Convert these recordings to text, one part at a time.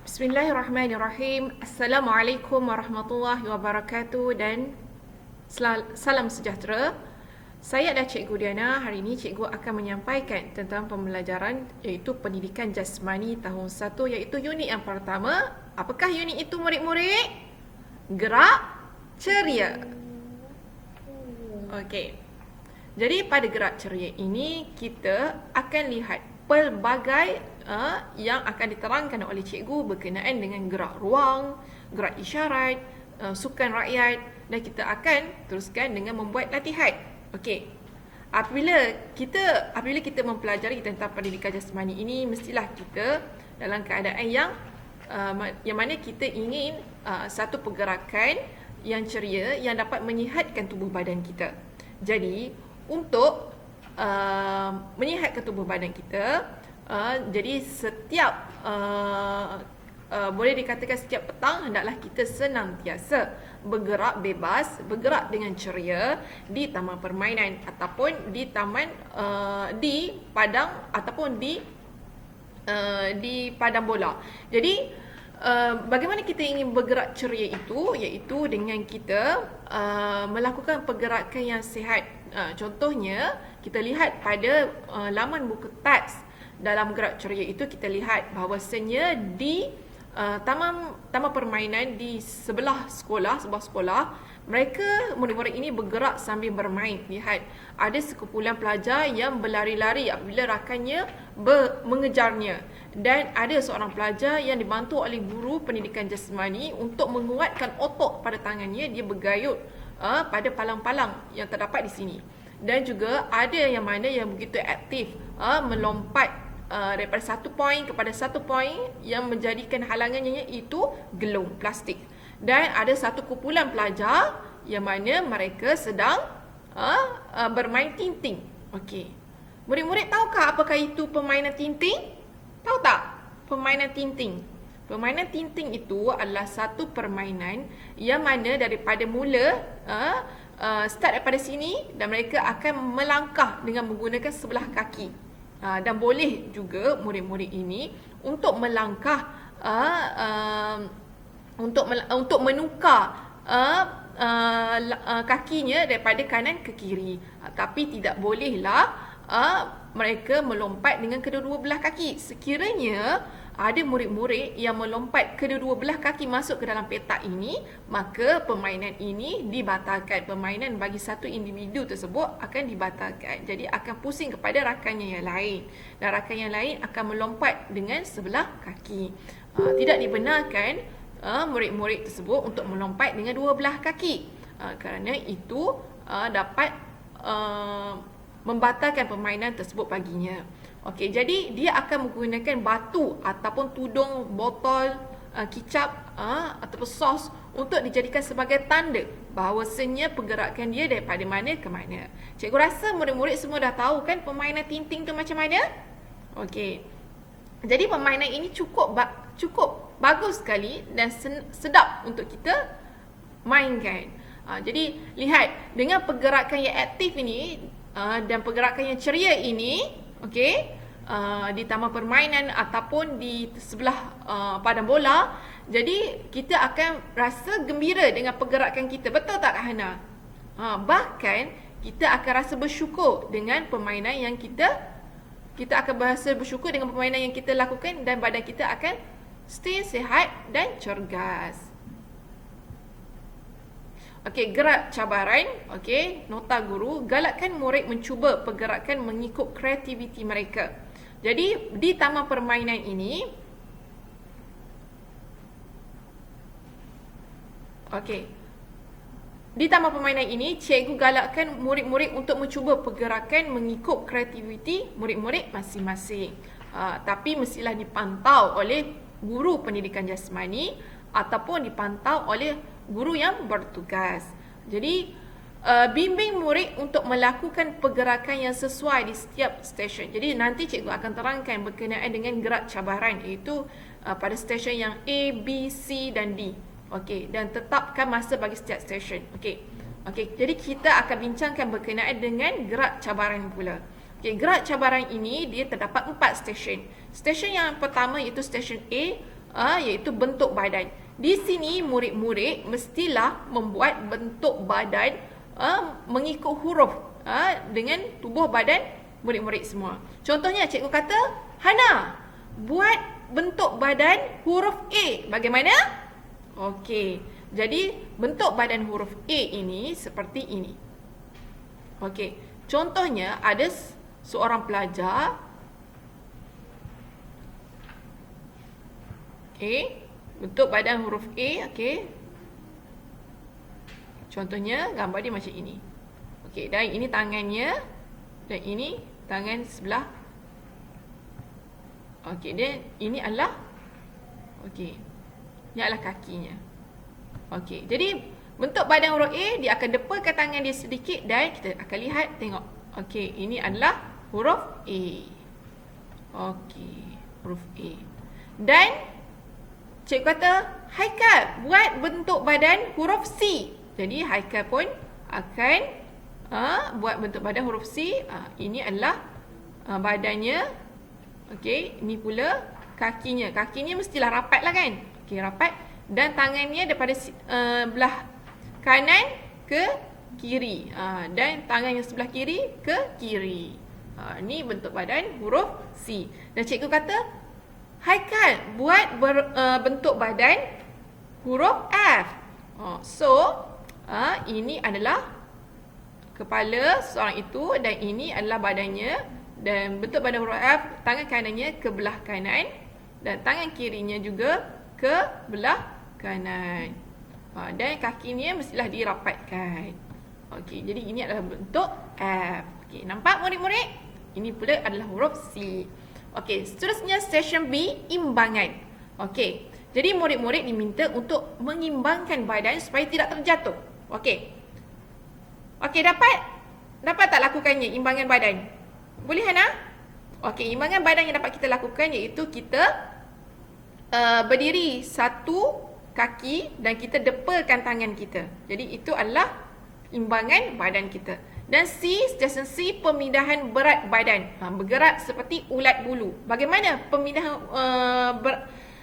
Bismillahirrahmanirrahim. Assalamualaikum warahmatullahi wabarakatuh dan salam sejahtera. Saya adalah Cikgu Diana. Hari ini Cikgu akan menyampaikan tentang pembelajaran iaitu Pendidikan Jasmani tahun 1 iaitu unit yang pertama. Apakah unit itu murid-murid? Gerak ceria. Okey. Jadi pada gerak ceria ini kita akan lihat pelbagai yang akan diterangkan oleh cikgu berkenaan dengan gerak ruang, gerak isyarat, sukan rakyat, dan kita akan teruskan dengan membuat latihan. Okey. Apabila kita mempelajari tentang pendidikan jasmani ini, mestilah kita dalam keadaan yang mana kita ingin satu pergerakan yang ceria yang dapat menyihatkan tubuh badan kita. Jadi untuk menyihatkan tubuh badan kita, jadi setiap boleh dikatakan setiap petang hendaklah kita senantiasa bergerak bebas, bergerak dengan ceria di taman permainan ataupun di taman di padang ataupun di padang bola. Jadi bagaimana kita ingin bergerak ceria itu, iaitu dengan kita melakukan pergerakan yang sihat. Contohnya kita lihat pada laman buku teks. Dalam gerak ceria itu kita lihat bahawasanya di taman permainan di sebuah sekolah, mereka murid-murid ini bergerak sambil bermain. Lihat, ada sekumpulan pelajar yang berlari-lari apabila rakannya mengejarnya, dan ada seorang pelajar yang dibantu oleh guru pendidikan jasmani untuk menguatkan otot pada tangannya. Dia bergayut pada palang-palang yang terdapat di sini, dan juga ada yang mana yang begitu aktif melompat daripada satu poin kepada satu poin yang menjadikan halangannya itu gelung plastik. Dan ada satu kumpulan pelajar yang mana mereka sedang bermain tinting. Okey. Murid-murid tahukah apakah itu permainan tinting? Tahu tak? Permainan tinting. Permainan tinting itu adalah satu permainan yang mana daripada mula start daripada sini, dan mereka akan melangkah dengan menggunakan sebelah kaki. Dan boleh juga murid-murid ini untuk melangkah untuk menukar kakinya daripada kanan ke kiri. Tapi tidak bolehlah mereka melompat dengan kedua-dua belah kaki. Sekiranya ada murid-murid yang melompat kedua-dua belah kaki masuk ke dalam petak ini, maka permainan ini dibatalkan. Permainan bagi satu individu tersebut akan dibatalkan. Jadi akan pusing kepada rakannya yang lain, dan rakan yang lain akan melompat dengan sebelah kaki. Tidak dibenarkan murid-murid tersebut untuk melompat dengan dua belah kaki, kerana itu dapat membatalkan permainan tersebut baginya. Okey, jadi dia akan menggunakan batu ataupun tudung, botol, kicap ataupun sos untuk dijadikan sebagai tanda bahawasanya pergerakan dia daripada mana ke mana. Cikgu rasa murid-murid semua dah tahu kan permainan tinting tu macam mana? Okey. Jadi permainan ini cukup bagus sekali dan sedap untuk kita mainkan. Jadi lihat, dengan pergerakan yang aktif ini dan pergerakan yang ceria ini, okey, di taman permainan ataupun di sebelah padang bola, jadi kita akan rasa gembira dengan pergerakan kita. Betul tak Kak Hana? Bahkan kita akan rasa bersyukur dengan permainan yang kita akan rasa bersyukur dengan permainan yang kita lakukan, dan badan kita akan stay sihat dan cergas. Okey, gerak cabaran. Okey, nota guru, galakkan murid mencuba pergerakan mengikut kreativiti mereka. Jadi di taman permainan ini, okey, di taman permainan ini cikgu galakkan murid-murid untuk mencuba pergerakan mengikut kreativiti murid-murid masing-masing. Tapi mestilah dipantau oleh guru pendidikan jasmani ataupun dipantau oleh guru yang bertugas. Jadi bimbing murid untuk melakukan pergerakan yang sesuai di setiap stesen. Jadi nanti cikgu akan terangkan berkenaan dengan gerak cabaran, iaitu pada stesen yang A, B, C dan D. Okey, dan tetapkan masa bagi setiap stesen. Okey, jadi kita akan bincangkan berkenaan dengan gerak cabaran pula. Okey, gerak cabaran ini dia terdapat 4 stesen. Stesen yang pertama iaitu stesen A iaitu bentuk badan. Di sini murid-murid mestilah membuat bentuk badan mengikut huruf dengan tubuh badan murid-murid semua. Contohnya cikgu kata, Hana, buat bentuk badan huruf A. Bagaimana? Okey. Jadi bentuk badan huruf A ini seperti ini. Okey. Contohnya ada seorang pelajar. Okey. Bentuk badan huruf A, okey. Contohnya gambar dia macam ini. Okey, dan ini tangannya dan ini tangan sebelah. Okey, dan ini adalah ini adalah kakinya. Okey, jadi bentuk badan huruf A dia akan depakan tangan dia sedikit dan kita akan lihat, tengok. Okey, ini adalah huruf A. Okey, huruf A. Dan cikgu kata, Haikal, buat bentuk badan huruf C. Jadi Haikal pun akan buat bentuk badan huruf C. Ini adalah badannya. Okey, ini pula kakinya. Kakinya mestilah rapat lah kan? Okey, rapat. Dan tangannya daripada belah kanan ke kiri. Dan tangan yang sebelah kiri ke kiri. Ini bentuk badan huruf C. Dan cikgu kata, Haikal, buat bentuk badan huruf F. Ini adalah kepala seorang itu dan ini adalah badannya. Dan bentuk badan huruf F, tangan kanannya ke belah kanan dan tangan kirinya juga ke belah kanan. Dan kakinya mestilah dirapatkan. Okey, jadi ini adalah bentuk F. Okey, nampak murid-murid? Ini pula adalah huruf C. Okey, seterusnya session B, imbangan. Okey, jadi murid-murid diminta untuk mengimbangkan badan supaya tidak terjatuh. Okey. Okey, dapat tak lakukannya imbangan badan? Boleh Hana? Okey, imbangan badan yang dapat kita lakukan iaitu kita berdiri satu kaki dan kita depakan tangan kita. Jadi itu adalah imbangan badan kita. Dan C, session C, pemindahan berat badan. Bergerak seperti ulat bulu. Bagaimana pemindahan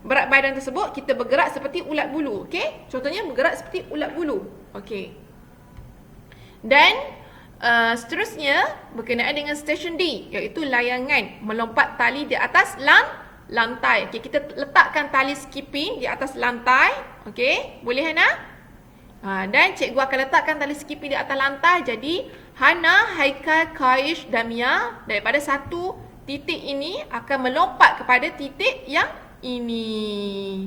berat badan tersebut? Kita bergerak seperti ulat bulu. Okey? Contohnya bergerak seperti ulat bulu. Okey. Dan seterusnya berkenaan dengan session D, iaitu layangan melompat tali di atas lantai. Okey, kita letakkan tali skipping di atas lantai. Okey? Boleh Hana? Dan cikgu akan letakkan tali skipping di atas lantai. Jadi Hana, Haikal, Kaish dan Mia daripada satu titik ini akan melompat kepada titik yang ini.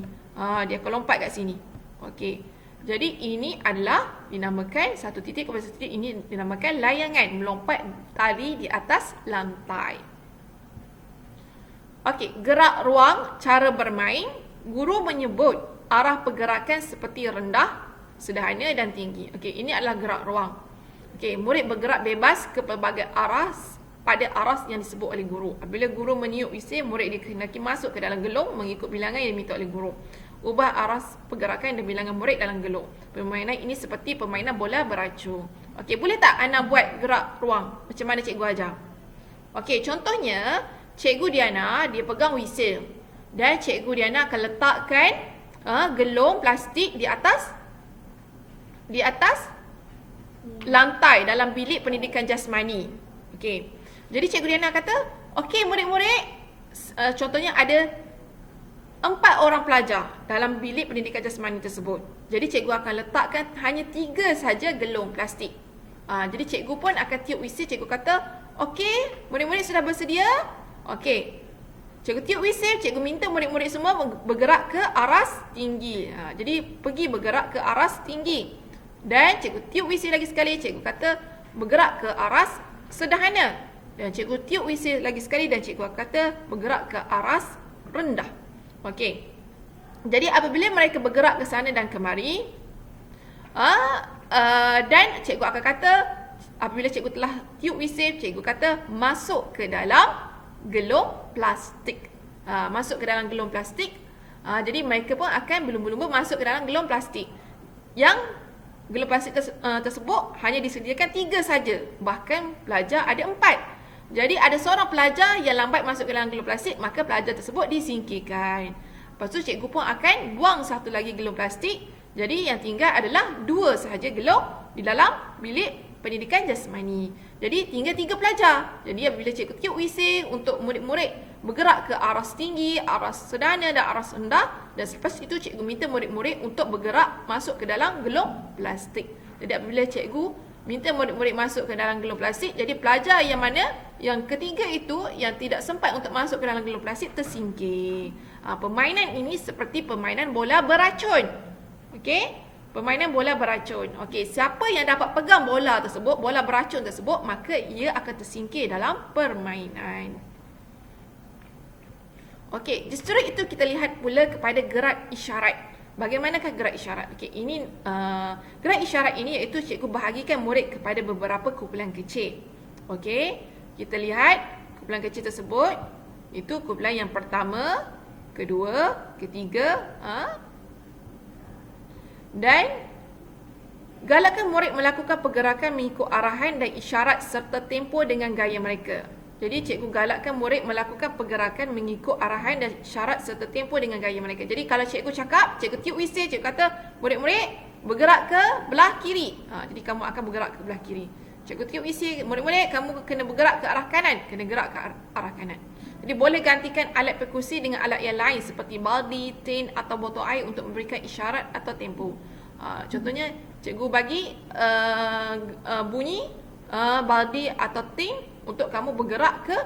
Dia akan lompat kat sini. Okey. Jadi ini adalah dinamakan satu titik kepada satu titik, ini dinamakan layangan melompat tali di atas lantai. Okey, gerak ruang, cara bermain. Guru menyebut arah pergerakan seperti rendah, sederhana dan tinggi. Okey, ini adalah gerak ruang. Okey, murid bergerak bebas ke pelbagai arah pada arah yang disebut oleh guru. Apabila guru meniup whistle, murid dikehendaki masuk ke dalam gelung mengikut bilangan yang diminta oleh guru. Ubah arah pergerakan dan bilangan murid dalam gelung. Permainan ini seperti permainan bola beracung. Okey, boleh tak Ana buat gerak ruang macam mana cikgu ajar? Okey, contohnya cikgu Diana dia pegang whistle dan cikgu Diana akan letakkan gelung plastik di atas lantai dalam bilik pendidikan jasmani. Okey. Jadi cikgu Diana kata, okey murid-murid, contohnya ada 4 orang pelajar dalam bilik pendidikan jasmani tersebut. Jadi cikgu akan letakkan hanya 3 saja gelung plastik. Jadi cikgu pun akan tiup whistle. Cikgu kata, okey, murid-murid sudah bersedia? Okey. Cikgu tiup whistle, cikgu minta murid-murid semua bergerak ke aras tinggi. Jadi pergi bergerak ke aras tinggi. Dan cikgu tiup whistle lagi sekali. Cikgu kata bergerak ke aras sederhana. Dan cikgu tiup whistle lagi sekali dan cikgu kata bergerak ke aras rendah. Okey. Jadi apabila mereka bergerak ke sana dan kemari, dan cikgu akan kata, apabila cikgu telah tiup whistle, cikgu kata masuk ke dalam gelung plastik. Masuk ke dalam gelung plastik. Jadi mereka pun akan berlumba-lumba masuk ke dalam gelung plastik. Yang gelung plastik tersebut hanya disediakan 3 saja. Bahkan pelajar ada 4. Jadi ada seorang pelajar yang lambat masuk ke dalam gelung plastik, maka pelajar tersebut disingkirkan. Lepas tu cikgu pun akan buang satu lagi gelung plastik. Jadi yang tinggal adalah 2 sahaja gelung di dalam bilik pendidikan jasmani. Jadi tinggal 3 pelajar. Jadi apabila cikgu tiup whistle untuk murid-murid bergerak ke arah tinggi, arah sederhana dan arah rendah, dan selepas itu cikgu minta murid-murid untuk bergerak masuk ke dalam gelung plastik. Jadi apabila cikgu minta murid-murid masuk ke dalam gelung plastik, jadi pelajar yang mana yang ketiga itu yang tidak sempat untuk masuk ke dalam gelung plastik tersingkir. Permainan ini seperti permainan bola beracun. Okey, permainan bola beracun. Okey, siapa yang dapat pegang bola tersebut, bola beracun tersebut, maka ia akan tersingkir dalam permainan. Okey, justru itu kita lihat pula kepada gerak isyarat. Bagaimanakah gerak isyarat? Okey, ini gerak isyarat ini iaitu cikgu bahagikan murid kepada beberapa kumpulan kecil. Okey, kita lihat kumpulan kecil tersebut. Itu kumpulan yang pertama, kedua, ketiga, dan galakkan murid melakukan pergerakan mengikut arahan dan isyarat serta tempo dengan gaya mereka. Jadi cikgu galakkan murid melakukan pergerakan mengikut arahan dan syarat serta tempo dengan gaya mereka. Jadi kalau cikgu cakap, cikgu tiup whistle, cikgu kata murid-murid bergerak ke belah kiri. Jadi kamu akan bergerak ke belah kiri. Cikgu tiup whistle, murid-murid kamu kena bergerak ke arah kanan, kena gerak ke arah kanan. Jadi boleh gantikan alat perkusi dengan alat yang lain seperti baldi, tin atau botol air untuk memberikan isyarat atau tempo. Contohnya cikgu bagi bunyi baldi atau tin untuk kamu bergerak ke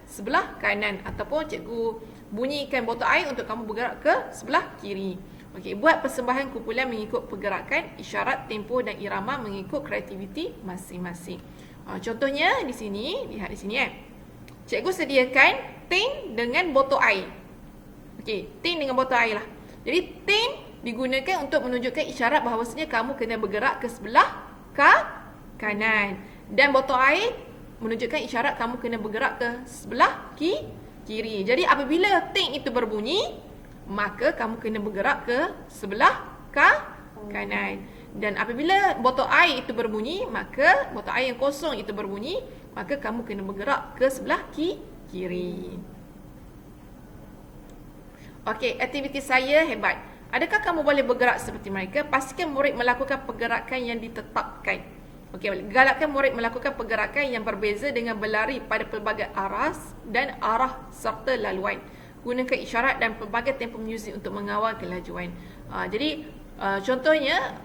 sebelah kanan, ataupun cikgu bunyikan botol air untuk kamu bergerak ke sebelah kiri. Okey, buat persembahan kumpulan mengikut pergerakan, isyarat, tempo dan irama mengikut kreativiti masing-masing. Contohnya di sini, lihat di sini cikgu sediakan tin dengan botol air. Okey, tin dengan botol air lah. Jadi tin digunakan untuk menunjukkan isyarat bahawasanya kamu kena bergerak ke sebelah kanan, dan botol air menunjukkan isyarat kamu kena bergerak ke sebelah kiri. Jadi apabila ting itu berbunyi, maka kamu kena bergerak ke sebelah kanan. Dan apabila botol air itu berbunyi, maka botol air yang kosong itu berbunyi, maka kamu kena bergerak ke sebelah kiri. Okey, aktiviti saya hebat. Adakah kamu boleh bergerak seperti mereka? Pastikan murid melakukan pergerakan yang ditetapkan. Okey, galakkan murid melakukan pergerakan yang berbeza dengan berlari pada pelbagai arah dan arah serta laluan. Gunakan isyarat dan pelbagai tempo muzik untuk mengawal kelajuan. Jadi contohnya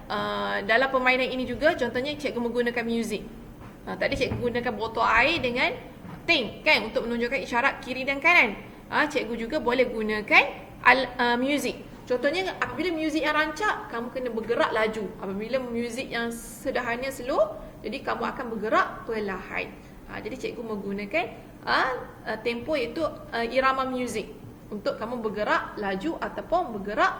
dalam permainan ini juga, contohnya cikgu menggunakan muzik. Tadi cikgu gunakan botol air dengan ting kan untuk menunjukkan isyarat kiri dan kanan. Cikgu juga boleh gunakan muzik. Contohnya apabila muzik yang rancak, kamu kena bergerak laju. Apabila muzik yang sederhana slow, jadi kamu akan bergerak perlahan. Jadi cikgu menggunakan tempo iaitu irama muzik untuk kamu bergerak laju ataupun bergerak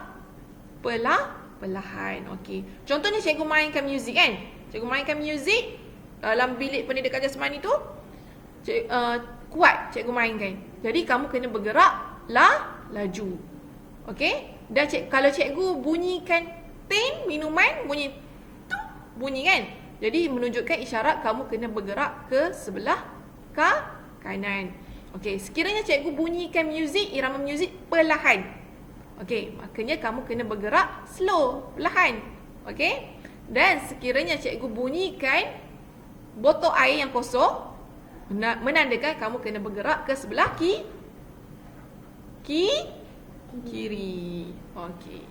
perlahan. Okey. Contohnya cikgu mainkan muzik kan. Cikgu mainkan muzik dalam bilik pendidikan jasmani tu kuat cikgu mainkan. Jadi kamu kena bergerak laju. Okey? Dan kalau cikgu bunyikan tin minuman, bunyi kan? Jadi menunjukkan isyarat kamu kena bergerak ke sebelah kanan. Okey, sekiranya cikgu bunyikan muzik, irama muzik perlahan. Okey, maknanya kamu kena bergerak slow, perlahan. Okey? Dan sekiranya cikgu bunyikan botol air yang kosong, menandakan kamu kena bergerak ke sebelah kiri. Okey.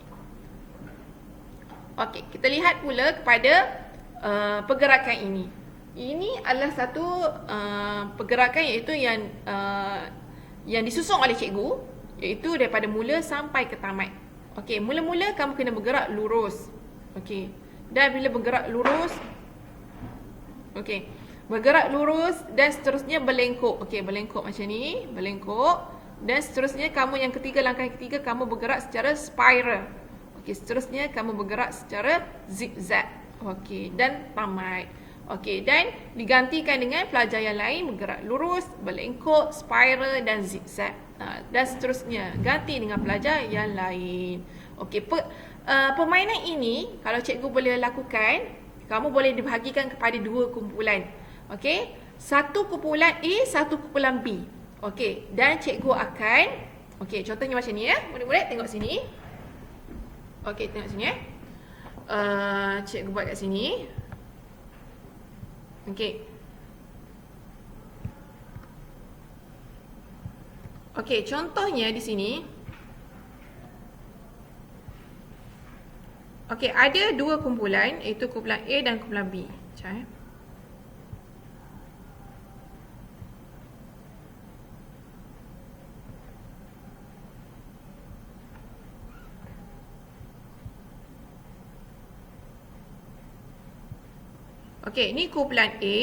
Okey, kita lihat pula kepada pergerakan ini. Ini adalah satu pergerakan iaitu yang disusun oleh cikgu, iaitu daripada mula sampai ke tamat. Okey, mula-mula kamu kena bergerak lurus. Okey. Dan bila bergerak lurus, okey, bergerak lurus dan seterusnya berlengkuk. Okey, berlengkuk macam ni, berlengkuk. Dan seterusnya kamu yang ketiga, langkah yang ketiga, kamu bergerak secara spiral. Okey, seterusnya kamu bergerak secara zigzag. Okey, dan tamat. Okey, dan digantikan dengan pelajar yang lain bergerak lurus, berlengkuk, spiral dan zigzag. Dan seterusnya ganti dengan pelajar yang lain. Okey, permainan ini kalau cikgu boleh lakukan, kamu boleh dibahagikan kepada 2 kumpulan. Okey, satu kumpulan A, satu kumpulan B. Okey, dan cikgu akan Okey, contohnya macam ni ya. Murid-murid tengok sini. Okey, tengok sini ya. Cikgu buat kat sini. Okey. Okey, contohnya di sini. Okey, ada dua kumpulan, iaitu kumpulan A dan kumpulan B. Sekejap. Okey, ni kumpulan A.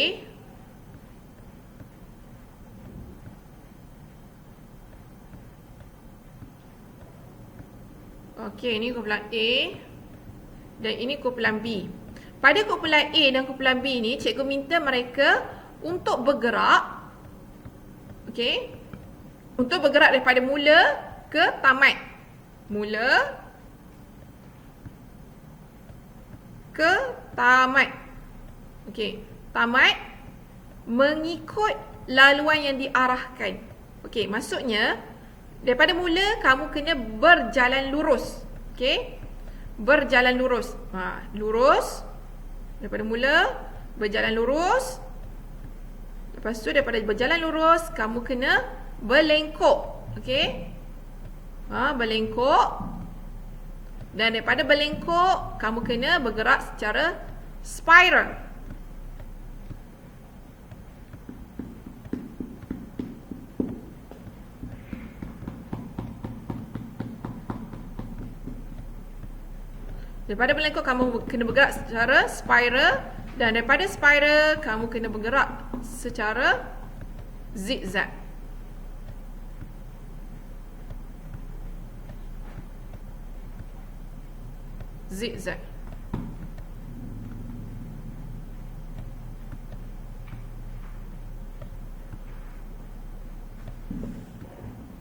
Okey, ni kumpulan A. Dan ini kumpulan B. Pada kumpulan A dan kumpulan B ni, cikgu minta mereka untuk bergerak. Okey. Untuk bergerak daripada mula ke tamat. Mula ke tamat. Okey, tamat mengikut laluan yang diarahkan. Okey, maksudnya daripada mula kamu kena berjalan lurus. Okey? Berjalan lurus. Lurus. Daripada mula berjalan lurus. Lepas tu daripada berjalan lurus kamu kena berlengkok. Okey? Berlengkok. Dan daripada berlengkok kamu kena bergerak secara spiral. Daripada berlengkok kamu kena bergerak secara spiral. Dan daripada spiral kamu kena bergerak secara zigzag. Zigzag.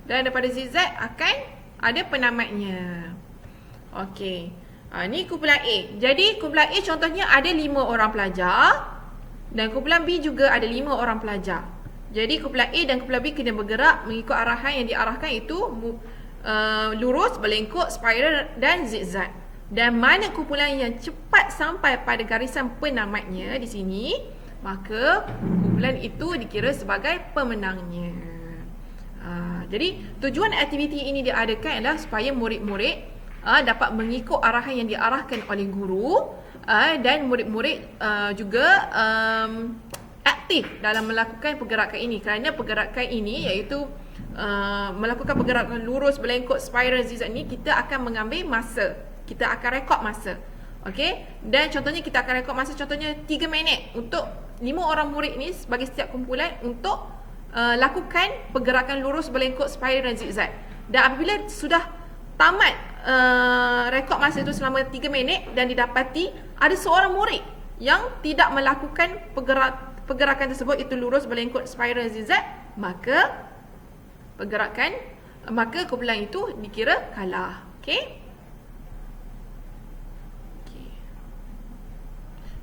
Dan daripada zigzag akan ada penamatnya. Okey. Ni kumpulan A. Jadi kumpulan A contohnya ada 5 orang pelajar. Dan kumpulan B juga ada 5 orang pelajar. Jadi kumpulan A dan kumpulan B kena bergerak mengikut arahan yang diarahkan, itu lurus, berlengkok, spiral dan zigzag. Dan mana kumpulan yang cepat sampai pada garisan penamatnya di sini, maka kumpulan itu dikira sebagai pemenangnya. Jadi tujuan aktiviti ini diadakan adalah supaya murid-murid dapat mengikut arahan yang diarahkan oleh guru, dan murid-murid juga aktif dalam melakukan pergerakan ini. Kerana pergerakan ini iaitu melakukan pergerakan lurus, berlengkok, spiral, zigzag ni, kita akan mengambil masa. Kita akan rekod masa. Okey? Dan contohnya kita akan rekod masa contohnya 3 minit untuk 5 orang murid ni bagi setiap kumpulan untuk lakukan pergerakan lurus, berlengkok, spiral dan zigzag. Dan apabila sudah tamat rekod masa itu selama 3 minit dan didapati ada seorang murid yang tidak melakukan pergerakan tersebut, itu lurus, berlengkok, spiral, zigzag, maka kumpulan itu dikira kalah. Okey?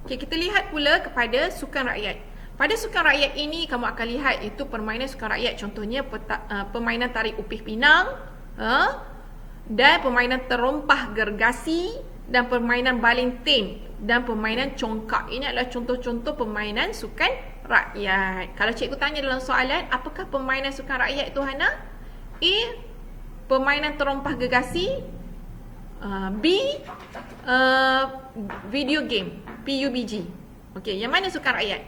Okey, kita lihat pula kepada sukan rakyat. Pada sukan rakyat ini kamu akan lihat itu permainan sukan rakyat, contohnya permainan tarik upih pinang, dan permainan terompah gergasi, dan permainan baling tin, dan permainan congkak. Ini adalah contoh-contoh permainan sukan rakyat. Kalau cikgu tanya dalam soalan, apakah permainan sukan rakyat itu, Hana? A. Permainan terompah gergasi. B. Video game, PUBG. Okey, yang mana sukan rakyat?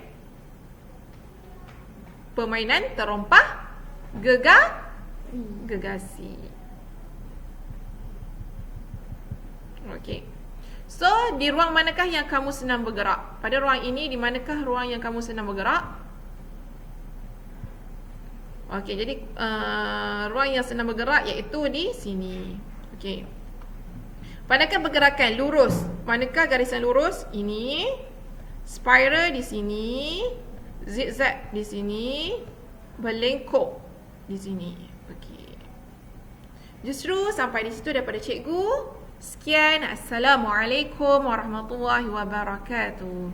Permainan terompah gergasi. Okey. So, di ruang manakah yang kamu senang bergerak? Pada ruang ini, di manakah ruang yang kamu senang bergerak? Okey, jadi ruang yang senang bergerak iaitu di sini. Okey. Manakah pergerakan lurus? Manakah garisan lurus? Ini. Spiral di sini. Zigzag di sini. Berlengkok di sini. Okey. Justru sampai di situ daripada cikgu. Sekian. Assalamualaikum warahmatullahi wabarakatuh.